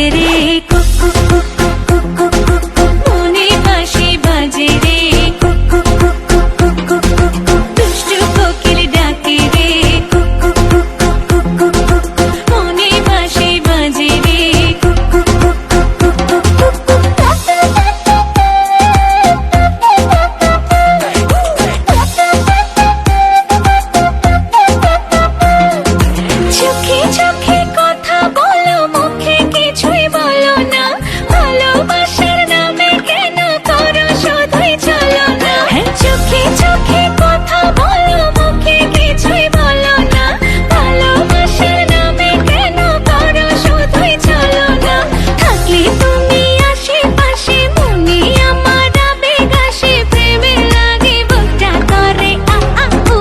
ডাকে রে cook cook cook cook cook cook cook মনে বাঁশি বাজে রে cook cook cook cook cook cook cook দুষ্টু কোকিল ডাকে রে cook cook cook cook cook cook cook মনে বাঁশি বাজে রে cook cook cook cook cook cook cook চোখে চোখে কথা বলো মুখে কিছুই বলো না ভালোবাসার নামে কেন করো শুধুই চলো না চোখে চোখে কথা বলো মুখে কিছুই বলো না ভালোবাসার নামে কেন করো শুধুই চলো না থাকলে তুমি আশেপাশে মনে আমার আবেগ আসে প্রেমে লাগে বুকটা করে আ আ উ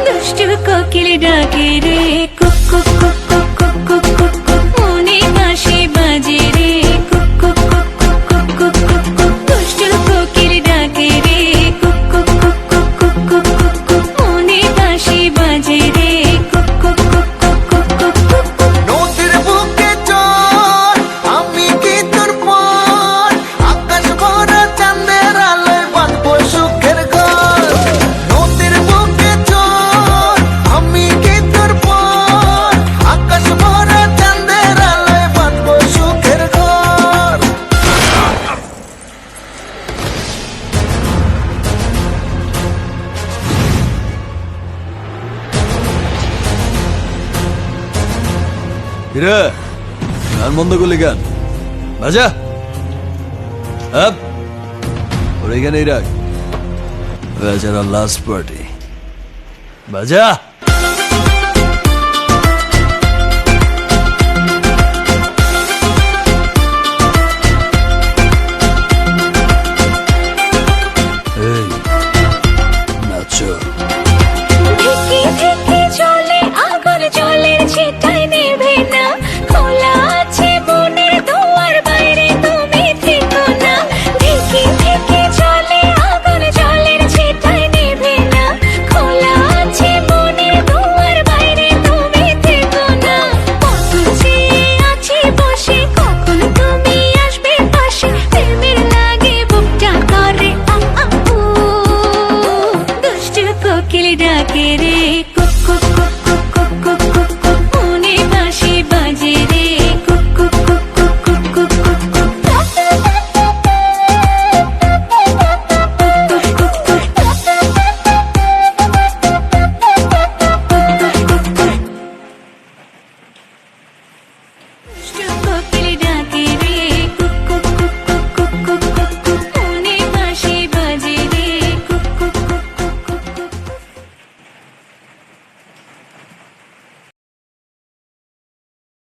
দুষ্টু কোকিল ডাকে রে cook cook cook cook cook cook cook cook মনে বাঁশি বাজে রে cook cook cook cook cook cook cook cook দুষ্টু কোকিল ডাকে রে cook cook cook cook cook cook cook cook মনে বাঁশি বাজে রে cook cook cook cook cook cook cook cook নদীর বুকে চল আমি কি তোর পর আকাশ ভরা চাঁদের আলোয় বাঁধবো সুখের ঘর নদীর বুকে চল আমি কি তোর পর আকাশ ভরা চাঁদের আলোয় বাঁধবো সুখের ঘর কিরে গান বন্ধ করলি গান বাজা আপ ওর এখানেই রাখ বেচারা লাস্ট পার্টি বাজা